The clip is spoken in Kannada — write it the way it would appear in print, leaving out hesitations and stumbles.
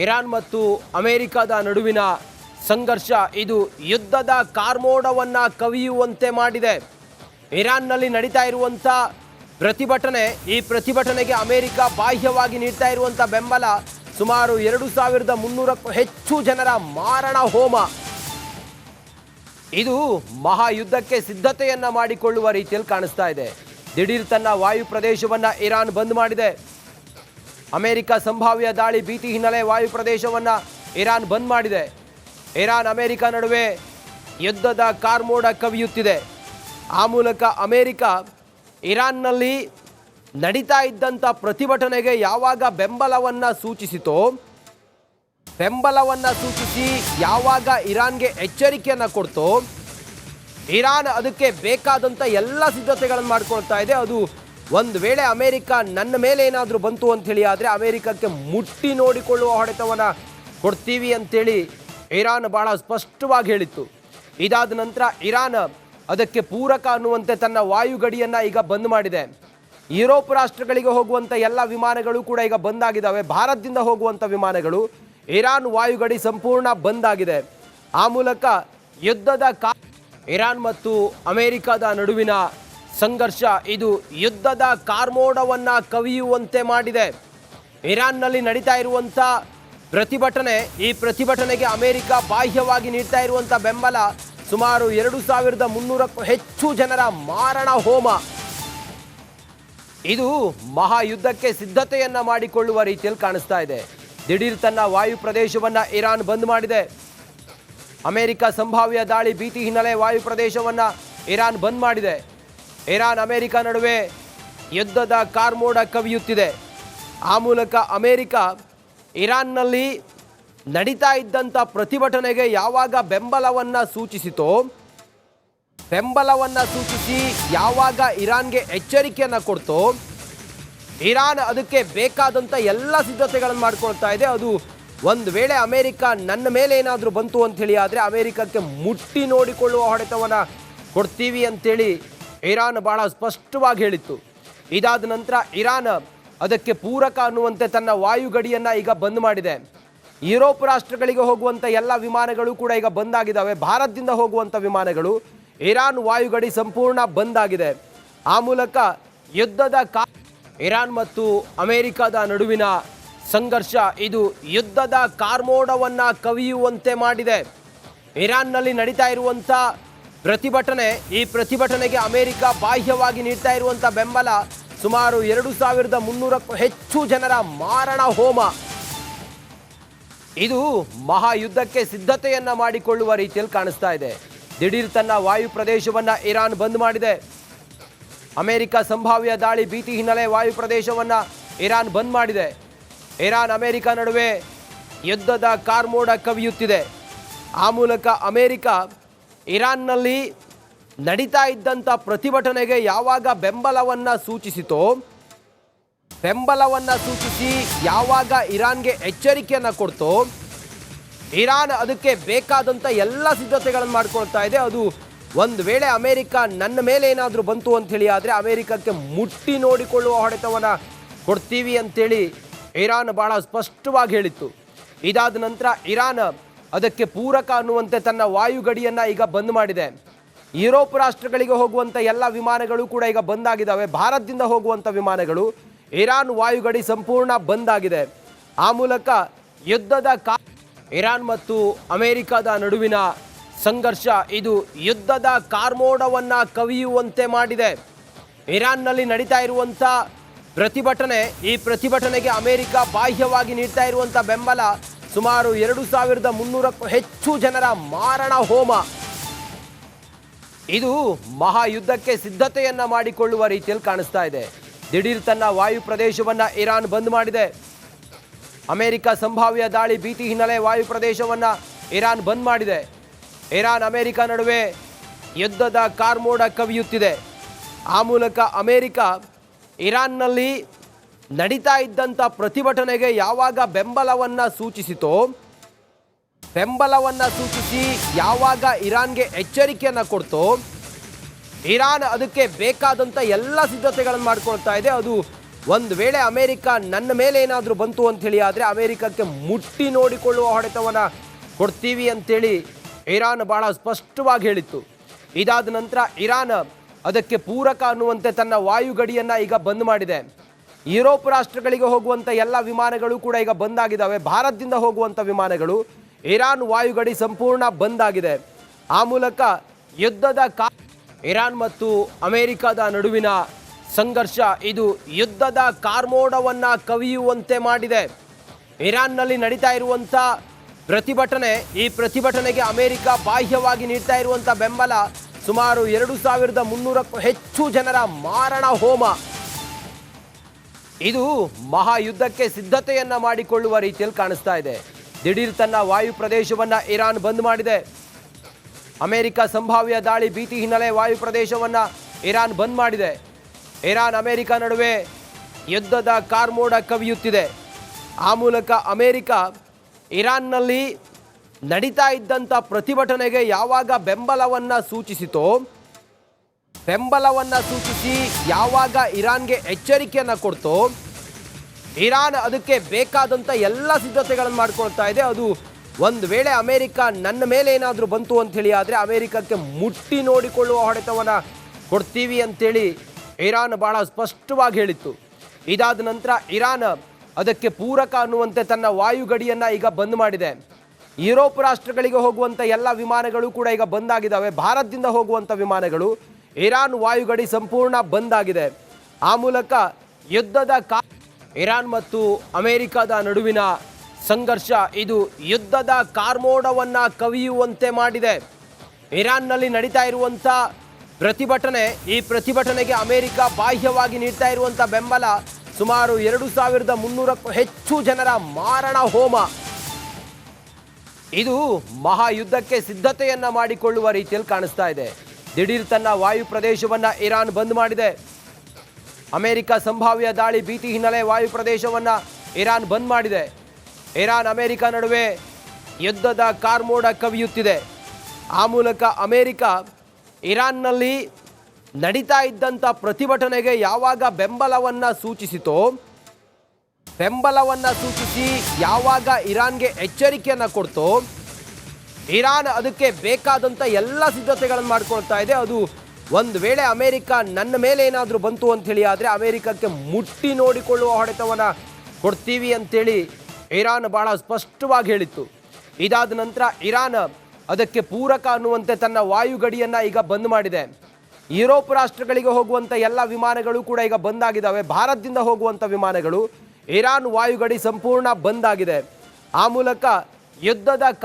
ಇರಾನ್ ಮತ್ತು ಅಮೆರಿಕದ ನಡುವಿನ ಸಂಘರ್ಷ ಇದು ಯುದ್ಧದ ಕಾರ್ಮೋಡವನ್ನು ಕವಿಯುವಂತೆ ಮಾಡಿದೆ. ಇರಾನ್ನಲ್ಲಿ ನಡೀತಾ ಇರುವಂಥ ಪ್ರತಿಭಟನೆ, ಈ ಪ್ರತಿಭಟನೆಗೆ ಅಮೆರಿಕ ಬಾಹ್ಯವಾಗಿ ನೀಡ್ತಾ ಇರುವಂಥ ಬೆಂಬಲ ಸುಮಾರು 2300ಕ್ಕೂ ಹೆಚ್ಚು ಜನರ ಮಾರಣ ಹೋಮ. ಇದು ಮಹಾಯುದ್ಧಕ್ಕೆ ಸಿದ್ಧತೆಯನ್ನ ಮಾಡಿಕೊಳ್ಳುವ ರೀತಿಯಲ್ಲಿ ಕಾಣಿಸ್ತಾ ಇದೆ. ದಿಢೀರ್ ತನ್ನ ವಾಯು ಪ್ರದೇಶವನ್ನ ಇರಾನ್ ಬಂದ್ ಮಾಡಿದೆ. ಅಮೆರಿಕ ಸಂಭಾವ್ಯ ದಾಳಿ ಭೀತಿ ಹಿನ್ನೆಲೆ ವಾಯು ಪ್ರದೇಶವನ್ನ ಇರಾನ್ ಬಂದ್ ಮಾಡಿದೆ. ಇರಾನ್ ಅಮೆರಿಕ ನಡುವೆ ಯುದ್ಧದ ಕಾರ್ಮೋಡ ಕವಿಯುತ್ತಿದೆ. ಆ ಮೂಲಕ ಅಮೆರಿಕ ಇರಾನ್ನಲ್ಲಿ ನಡೀತಾ ಇದ್ದಂಥ ಪ್ರತಿಭಟನೆಗೆ ಯಾವಾಗ ಬೆಂಬಲವನ್ನು ಸೂಚಿಸಿತೋ, ಬೆಂಬಲವನ್ನು ಸೂಚಿಸಿ ಯಾವಾಗ ಇರಾನ್ಗೆ ಎಚ್ಚರಿಕೆಯನ್ನು ಕೊಡ್ತೋ, ಇರಾನ್ ಅದಕ್ಕೆ ಬೇಕಾದಂಥ ಎಲ್ಲ ಸಿದ್ಧತೆಗಳನ್ನು ಮಾಡ್ಕೊಳ್ತಾ ಇದೆ. ಅದು ಒಂದು ವೇಳೆ ಅಮೆರಿಕ ನನ್ನ ಮೇಲೆ ಏನಾದರೂ ಬಂತು ಅಂಥೇಳಿ ಆದರೆ ಅಮೆರಿಕಕ್ಕೆ ಮುಟ್ಟಿ ನೋಡಿಕೊಳ್ಳುವ ಹೊಡೆತವನ್ನು ಕೊಡ್ತೀವಿ ಅಂಥೇಳಿ ಇರಾನ್ ಭಾಳ ಸ್ಪಷ್ಟವಾಗಿ ಹೇಳಿತ್ತು. ಇದಾದ ನಂತರ ಇರಾನ್ ಅದಕ್ಕೆ ಪೂರಕ ಅನ್ನುವಂತೆ ತನ್ನ ವಾಯುಗಡಿಯನ್ನು ಈಗ ಬಂದ್ ಮಾಡಿದೆ. ಯುರೋಪ್ ರಾಷ್ಟ್ರಗಳಿಗೆ ಹೋಗುವಂಥ ಎಲ್ಲ ವಿಮಾನಗಳು ಕೂಡ ಈಗ ಬಂದಾಗಿದ್ದಾವೆ. ಭಾರತದಿಂದ ಹೋಗುವಂಥ ವಿಮಾನಗಳು ಇರಾನ್ ವಾಯುಗಡಿ ಸಂಪೂರ್ಣ ಬಂದ್ ಆಗಿದೆ. ಆ ಮೂಲಕ ಇರಾನ್ ಮತ್ತು ಅಮೆರಿಕದ ನಡುವಿನ ಸಂಘರ್ಷ ಇದು ಯುದ್ಧದ ಕಾರ್ಮೋಡವನ್ನು ಕವಿಯುವಂತೆ ಮಾಡಿದೆ. ಇರಾನ್ನಲ್ಲಿ ನಡೀತಾ ಇರುವಂಥ ಪ್ರತಿಭಟನೆ, ಈ ಪ್ರತಿಭಟನೆಗೆ ಅಮೆರಿಕ ಬಾಹ್ಯವಾಗಿ ನೀಡ್ತಾ ಇರುವಂಥ ಬೆಂಬಲ ಸುಮಾರು 2300ಕ್ಕೂ ಹೆಚ್ಚು ಜನರ ಮಾರಣ ಹೋಮ. ಇದು ಮಹಾಯುದ್ಧಕ್ಕೆ ಸಿದ್ಧತೆಯನ್ನ ಮಾಡಿಕೊಳ್ಳುವ ರೀತಿಯಲ್ಲಿ ಕಾಣಿಸ್ತಾ ಇದೆ. ದಿಢೀರ್ ತನ್ನ ವಾಯು ಪ್ರದೇಶವನ್ನ ಇರಾನ್ ಬಂದ್ ಮಾಡಿದೆ. ಅಮೆರಿಕ ಸಂಭಾವ್ಯ ದಾಳಿ ಭೀತಿ ಹಿನ್ನೆಲೆ ವಾಯು ಪ್ರದೇಶವನ್ನ ಇರಾನ್ ಬಂದ್ ಮಾಡಿದೆ. ಇರಾನ್ ಅಮೆರಿಕ ನಡುವೆ ಯುದ್ಧದ ಕಾರ್ಮೋಡ ಕವಿಯುತ್ತಿದೆ. ಆ ಮೂಲಕ ಅಮೆರಿಕ ಇರಾನ್ನಲ್ಲಿ ನಡೀತಾ ಇದ್ದಂಥ ಪ್ರತಿಭಟನೆಗೆ ಯಾವಾಗ ಬೆಂಬಲವನ್ನು ಸೂಚಿಸಿತೋ, ಬೆಂಬಲವನ್ನು ಸೂಚಿಸಿ ಯಾವಾಗ ಇರಾನ್ಗೆ ಎಚ್ಚರಿಕೆಯನ್ನು ಕೊಡ್ತೋ, ಇರಾನ್ ಅದಕ್ಕೆ ಬೇಕಾದಂಥ ಎಲ್ಲ ಸಿದ್ಧತೆಗಳನ್ನು ಮಾಡ್ಕೊಳ್ತಾ ಇದೆ. ಅದು ಒಂದು ವೇಳೆ ಅಮೆರಿಕ ನನ್ನ ಮೇಲೆ ಏನಾದರೂ ಬಂತು ಅಂಥೇಳಿ ಆದರೆ ಅಮೆರಿಕಕ್ಕೆ ಮುಟ್ಟಿ ನೋಡಿಕೊಳ್ಳುವ ಹೊಡೆತವನ್ನು ಕೊಡ್ತೀವಿ ಅಂಥೇಳಿ ಇರಾನ್ ಭಾಳ ಸ್ಪಷ್ಟವಾಗಿ ಹೇಳಿತ್ತು. ಇದಾದ ನಂತರ ಇರಾನ್ ಅದಕ್ಕೆ ಪೂರಕ ಅನ್ನುವಂತೆ ತನ್ನ ವಾಯುಗಡಿಯನ್ನು ಈಗ ಬಂದ್ ಮಾಡಿದೆ. ಯುರೋಪ್ ರಾಷ್ಟ್ರಗಳಿಗೆ ಹೋಗುವಂಥ ಎಲ್ಲ ವಿಮಾನಗಳು ಕೂಡ ಈಗ ಬಂದಾಗಿದ್ದಾವೆ. ಭಾರತದಿಂದ ಹೋಗುವಂಥ ವಿಮಾನಗಳು ಇರಾನ್ ವಾಯುಗಡಿ ಸಂಪೂರ್ಣ ಬಂದ್ ಆಗಿದೆ. ಆ ಮೂಲಕ ಇರಾನ್ ಮತ್ತು ಅಮೆರಿಕದ ನಡುವಿನ ಸಂಘರ್ಷ ಇದು ಯುದ್ಧದ ಕಾರ್ಮೋಡವನ್ನು ಕವಿಯುವಂತೆ ಮಾಡಿದೆ. ಇರಾನ್ನಲ್ಲಿ ನಡೀತಾ ಇರುವಂಥ ಪ್ರತಿಭಟನೆ, ಈ ಪ್ರತಿಭಟನೆಗೆ ಅಮೆರಿಕ ಬಾಹ್ಯವಾಗಿ ನೀಡ್ತಾ ಇರುವಂಥ ಬೆಂಬಲ ಸುಮಾರು 2300ಕ್ಕೂ ಹೆಚ್ಚು ಜನರ ಮಾರಣ ಹೋಮ. ಇದು ಮಹಾಯುದ್ಧಕ್ಕೆ ಸಿದ್ಧತೆಯನ್ನ ಮಾಡಿಕೊಳ್ಳುವ ರೀತಿಯಲ್ಲಿ ಕಾಣಿಸ್ತಾ ಇದೆ. ದಿಢೀರ್ ತನ್ನ ವಾಯು ಪ್ರದೇಶವನ್ನ ಇರಾನ್ ಬಂದ್ ಮಾಡಿದೆ. ಅಮೆರಿಕ ಸಂಭಾವ್ಯ ದಾಳಿ ಭೀತಿ ಹಿನ್ನೆಲೆ ವಾಯು ಪ್ರದೇಶವನ್ನ ಇರಾನ್ ಬಂದ್ ಮಾಡಿದೆ. ಇರಾನ್ ಅಮೆರಿಕ ನಡುವೆ ಯುದ್ಧದ ಕಾರ್ಮೋಡ ಕವಿಯುತ್ತಿದೆ. ಆ ಮೂಲಕ ಅಮೆರಿಕ ಇರಾನ್ನಲ್ಲಿ ನಡೀತಾ ಇದ್ದಂಥ ಪ್ರತಿಭಟನೆಗೆ ಯಾವಾಗ ಬೆಂಬಲವನ್ನು ಸೂಚಿಸಿತೋ, ಬೆಂಬಲವನ್ನು ಸೂಚಿಸಿ ಯಾವಾಗ ಇರಾನ್ಗೆ ಎಚ್ಚರಿಕೆಯನ್ನು ಕೊಡ್ತೋ, ಇರಾನ್ ಅದಕ್ಕೆ ಬೇಕಾದಂಥ ಎಲ್ಲ ಸಿದ್ಧತೆಗಳನ್ನು ಮಾಡ್ಕೊಳ್ತಾ ಇದೆ. ಅದು ಒಂದು ವೇಳೆ ಅಮೆರಿಕ ನನ್ನ ಮೇಲೆ ಏನಾದರೂ ಬಂತು ಅಂಥೇಳಿ ಆದರೆ ಅಮೆರಿಕಕ್ಕೆ ಮುಟ್ಟಿ ನೋಡಿಕೊಳ್ಳುವ ಹೊಡೆತವನ್ನು ಕೊಡ್ತೀವಿ ಅಂಥೇಳಿ ಇರಾನ್ ಭಾಳ ಸ್ಪಷ್ಟವಾಗಿ ಹೇಳಿತ್ತು. ಇದಾದ ನಂತರ ಇರಾನ್ ಅದಕ್ಕೆ ಪೂರಕ ಅನ್ನುವಂತೆ ತನ್ನ ವಾಯುಗಡಿಯನ್ನು ಈಗ ಬಂದ್ ಮಾಡಿದೆ. ಯುರೋಪ್ ರಾಷ್ಟ್ರಗಳಿಗೆ ಹೋಗುವಂಥ ಎಲ್ಲ ವಿಮಾನಗಳು ಕೂಡ ಈಗ ಬಂದಾಗಿದ್ದಾವೆ. ಭಾರತದಿಂದ ಹೋಗುವಂಥ ವಿಮಾನಗಳು ಇರಾನ್ ವಾಯುಗಡಿ ಸಂಪೂರ್ಣ ಬಂದ್ ಆಗಿದೆ. ಆ ಮೂಲಕ ಇರಾನ್ ಮತ್ತು ಅಮೆರಿಕದ ನಡುವಿನ ಸಂಘರ್ಷ ಇದು ಯುದ್ಧದ ಕಾರ್ಮೋಡವನ್ನು ಕವಿಯುವಂತೆ ಮಾಡಿದೆ. ಇರಾನ್ನಲ್ಲಿ ನಡೀತಾ ಇರುವಂಥ ಪ್ರತಿಭಟನೆ, ಈ ಪ್ರತಿಭಟನೆಗೆ ಅಮೆರಿಕ ಬಾಹ್ಯವಾಗಿ ನೀಡ್ತಾ ಇರುವಂಥ ಬೆಂಬಲ ಸುಮಾರು 2300ಕ್ಕೂ ಹೆಚ್ಚು ಜನರ ಮಾರಣ ಹೋಮ. ಇದು ಮಹಾಯುದ್ಧಕ್ಕೆ ಸಿದ್ಧತೆಯನ್ನ ಮಾಡಿಕೊಳ್ಳುವ ರೀತಿಯಲ್ಲಿ ಕಾಣಿಸ್ತಾ ಇದೆ. ದಿಢೀರ್ ತನ್ನ ವಾಯು ಪ್ರದೇಶವನ್ನ ಇರಾನ್ ಬಂದ್ ಮಾಡಿದೆ. ಅಮೆರಿಕ ಸಂಭಾವ್ಯ ದಾಳಿ ಭೀತಿ ಹಿನ್ನೆಲೆ ವಾಯು ಪ್ರದೇಶವನ್ನ ಇರಾನ್ ಬಂದ್ ಮಾಡಿದೆ. ಇರಾನ್ ಅಮೆರಿಕ ನಡುವೆ ಯುದ್ಧದ ಕಾರ್ಮೋಡ ಕವಿಯುತ್ತಿದೆ. ಆ ಮೂಲಕ ಅಮೆರಿಕ ಇರಾನ್ನಲ್ಲಿ ನಡೀತಾ ಇದ್ದಂಥ ಪ್ರತಿಭಟನೆಗೆ ಯಾವಾಗ ಬೆಂಬಲವನ್ನು ಸೂಚಿಸಿತೋ, ಬೆಂಬಲವನ್ನು ಸೂಚಿಸಿ ಯಾವಾಗ ಇರಾನ್ಗೆ ಎಚ್ಚರಿಕೆಯನ್ನು ಕೊಡ್ತೋ, ಇರಾನ್ ಅದಕ್ಕೆ ಬೇಕಾದಂಥ ಎಲ್ಲ ಸಿದ್ಧತೆಗಳನ್ನು ಮಾಡ್ಕೊಳ್ತಾ ಇದೆ. ಅದು ಒಂದು ವೇಳೆ ಅಮೆರಿಕ ನನ್ನ ಮೇಲೆ ಏನಾದರೂ ಬಂತು ಅಂಥೇಳಿ ಆದರೆ ಅಮೆರಿಕಕ್ಕೆ ಮುಟ್ಟಿ ನೋಡಿಕೊಳ್ಳುವ ಹೊಡೆತವನ್ನು ಕೊಡ್ತೀವಿ ಅಂತೇಳಿ ಇರಾನ್ ಭಾಳ ಸ್ಪಷ್ಟವಾಗಿ ಹೇಳಿತ್ತು. ಇದಾದ ನಂತರ ಇರಾನ್ ಅದಕ್ಕೆ ಪೂರಕ ಅನ್ನುವಂತೆ ತನ್ನ ವಾಯುಗಡಿಯನ್ನು ಈಗ ಬಂದ್ ಮಾಡಿದೆ. ಯುರೋಪ್ ರಾಷ್ಟ್ರಗಳಿಗೆ ಹೋಗುವಂಥ ಎಲ್ಲ ವಿಮಾನಗಳು ಕೂಡ ಈಗ ಬಂದಾಗಿದ್ದಾವೆ. ಭಾರತದಿಂದ ಹೋಗುವಂಥ ವಿಮಾನಗಳು ಇರಾನ್ ವಾಯುಗಡಿ ಸಂಪೂರ್ಣ ಬಂದಾಗಿದೆ. ಆ ಮೂಲಕ ಇರಾನ್ ಮತ್ತು ಅಮೆರಿಕದ ನಡುವಿನ ಸಂಘರ್ಷ ಇದು ಯುದ್ಧದ ಕಾರ್ಮೋಡವನ್ನು ಕವಿಯುವಂತೆ ಮಾಡಿದೆ. ಇರಾನ್ನಲ್ಲಿ ನಡೀತಾ ಇರುವಂಥ ಪ್ರತಿಭಟನೆ, ಈ ಪ್ರತಿಭಟನೆಗೆ ಅಮೆರಿಕ ಬಾಹ್ಯವಾಗಿ ನೀಡ್ತಾ ಇರುವಂಥ ಬೆಂಬಲ ಸುಮಾರು 2300ಕ್ಕೂ ಹೆಚ್ಚು ಜನರ ಮಾರಣ ಹೋಮ. ಇದು ಮಹಾಯುದ್ಧಕ್ಕೆ ಸಿದ್ಧತೆಯನ್ನ ಮಾಡಿಕೊಳ್ಳುವ ರೀತಿಯಲ್ಲಿ ಕಾಣಿಸ್ತಾ ಇದೆ. ದಿಢೀರ್ ತನ್ನ ವಾಯು ಪ್ರದೇಶವನ್ನ ಇರಾನ್ ಬಂದ್ ಮಾಡಿದೆ. ಅಮೆರಿಕ ಸಂಭಾವ್ಯ ದಾಳಿ ಭೀತಿ ಹಿನ್ನೆಲೆ ವಾಯು ಪ್ರದೇಶವನ್ನ ಇರಾನ್ ಬಂದ್ ಮಾಡಿದೆ. ಇರಾನ್ ಅಮೆರಿಕ ನಡುವೆ ಯುದ್ಧದ ಕಾರ್ಮೋಡ ಕವಿಯುತ್ತಿದೆ. ಆ ಮೂಲಕ ಅಮೆರಿಕ ಇರಾನ್ನಲ್ಲಿ ನಡೀತಾ ಇದ್ದಂಥ ಪ್ರತಿಭಟನೆಗೆ ಯಾವಾಗ ಬೆಂಬಲವನ್ನು ಸೂಚಿಸಿತೋ, ಬೆಂಬಲವನ್ನು ಸೂಚಿಸಿ ಯಾವಾಗ ಇರಾನ್ಗೆ ಎಚ್ಚರಿಕೆಯನ್ನು ಕೊಡ್ತೋ, ಇರಾನ್ ಅದಕ್ಕೆ ಬೇಕಾದಂಥ ಎಲ್ಲ ಸಿದ್ಧತೆಗಳನ್ನು ಮಾಡ್ಕೊಳ್ತಾ ಇದೆ. ಅದು ಒಂದು ವೇಳೆ ಅಮೆರಿಕ ನನ್ನ ಮೇಲೆ ಏನಾದರೂ ಬಂತು ಅಂಥೇಳಿ ಆದರೆ ಅಮೆರಿಕಕ್ಕೆ ಮುಟ್ಟಿ ನೋಡಿಕೊಳ್ಳುವ ಹೊಡೆತವನ್ನು ಕೊಡ್ತೀವಿ ಅಂತೇಳಿ ಇರಾನ್ ಭಾಳ ಸ್ಪಷ್ಟವಾಗಿ ಹೇಳಿತ್ತು. ಇದಾದ ನಂತರ ಇರಾನ್ ಅದಕ್ಕೆ ಪೂರಕ ಅನ್ನುವಂತೆ ತನ್ನ ವಾಯುಗಡಿಯನ್ನು ಈಗ ಬಂದ್ ಮಾಡಿದೆ. ಯುರೋಪ್ ರಾಷ್ಟ್ರಗಳಿಗೆ ಹೋಗುವಂಥ ಎಲ್ಲ ವಿಮಾನಗಳು ಕೂಡ ಈಗ ಬಂದಾಗಿದ್ದಾವೆ. ಭಾರತದಿಂದ ಹೋಗುವಂಥ ವಿಮಾನಗಳು ಇರಾನ್ ವಾಯುಗಡಿ ಸಂಪೂರ್ಣ ಬಂದಾಗಿದೆ. ಆ ಮೂಲಕ ಇರಾನ್ ಮತ್ತು ಅಮೆರಿಕದ ನಡುವಿನ ಸಂಘರ್ಷ ಇದು ಯುದ್ಧದ ಕಾರ್ಮೋಡವನ್ನು ಕವಿಯುವಂತೆ ಮಾಡಿದೆ. ಇರಾನ್ನಲ್ಲಿ ನಡೀತಾ ಇರುವಂಥ ಪ್ರತಿಭಟನೆ, ಈ ಪ್ರತಿಭಟನೆಗೆ ಅಮೆರಿಕ ಬಾಹ್ಯವಾಗಿ ನೀಡ್ತಾ ಇರುವಂಥ ಬೆಂಬಲ ಸುಮಾರು 2300ಕ್ಕೂ ಹೆಚ್ಚು ಜನರ ಮಾರಣ ಹೋಮ. ಇದು ಮಹಾಯುದ್ಧಕ್ಕೆ ಸಿದ್ಧತೆಯನ್ನ ಮಾಡಿಕೊಳ್ಳುವ ರೀತಿಯಲ್ಲಿ ಕಾಣಿಸ್ತಾ ಇದೆ. ದಿಢೀರ್ ತನ್ನ ವಾಯು ಪ್ರದೇಶವನ್ನ ಇರಾನ್ ಬಂದ್ ಮಾಡಿದೆ. ಅಮೆರಿಕ ಸಂಭಾವ್ಯ ದಾಳಿ ಭೀತಿ ಹಿನ್ನೆಲೆ ವಾಯು ಪ್ರದೇಶವನ್ನ ಇರಾನ್ ಬಂದ್ ಮಾಡಿದೆ. ಇರಾನ್ ಅಮೆರಿಕ ನಡುವೆ ಯುದ್ಧದ ಕಾರ್ಮೋಡ ಕವಿಯುತ್ತಿದೆ. ಆ ಮೂಲಕ ಅಮೆರಿಕ ಇರಾನ್ನಲ್ಲಿ ನಡೀತಾ ಇದ್ದಂಥ ಪ್ರತಿಭಟನೆಗೆ ಯಾವಾಗ ಬೆಂಬಲವನ್ನು ಸೂಚಿಸಿತೋ, ಬೆಂಬಲವನ್ನು ಸೂಚಿಸಿ ಯಾವಾಗ ಇರಾನ್ಗೆ ಎಚ್ಚರಿಕೆಯನ್ನು ಕೊಡ್ತೋ, ಇರಾನ್ ಅದಕ್ಕೆ ಬೇಕಾದಂಥ ಎಲ್ಲ ಸಿದ್ಧತೆಗಳನ್ನು ಮಾಡ್ಕೊಳ್ತಾ ಇದೆ. ಅದು ಒಂದು ವೇಳೆ ಅಮೆರಿಕ ನನ್ನ ಮೇಲೆ ಏನಾದರೂ ಬಂತು ಅಂಥೇಳಿ ಆದರೆ ಅಮೆರಿಕಕ್ಕೆ ಮುಟ್ಟಿ ನೋಡಿಕೊಳ್ಳುವ ಹೊಡೆತವನ್ನು ಕೊಡ್ತೀವಿ ಅಂತೇಳಿ ಇರಾನ್ ಭಾಳ ಸ್ಪಷ್ಟವಾಗಿ ಹೇಳಿತ್ತು. ಇದಾದ ನಂತರ ಇರಾನ್ ಅದಕ್ಕೆ ಪೂರಕ ಅನ್ನುವಂತೆ ತನ್ನ ವಾಯುಗಡಿಯನ್ನು ಈಗ ಬಂದ್ ಮಾಡಿದೆ. ಯುರೋಪ್ ರಾಷ್ಟ್ರಗಳಿಗೆ ಹೋಗುವಂಥ ಎಲ್ಲ ವಿಮಾನಗಳು ಕೂಡ ಈಗ ಬಂದಾಗಿದ್ದಾವೆ. ಭಾರತದಿಂದ ಹೋಗುವಂಥ ವಿಮಾನಗಳು ಇರಾನ್ ವಾಯುಗಡಿ ಸಂಪೂರ್ಣ ಬಂದಾಗಿದೆ. ಆ ಮೂಲಕ ಯುದ್ಧದ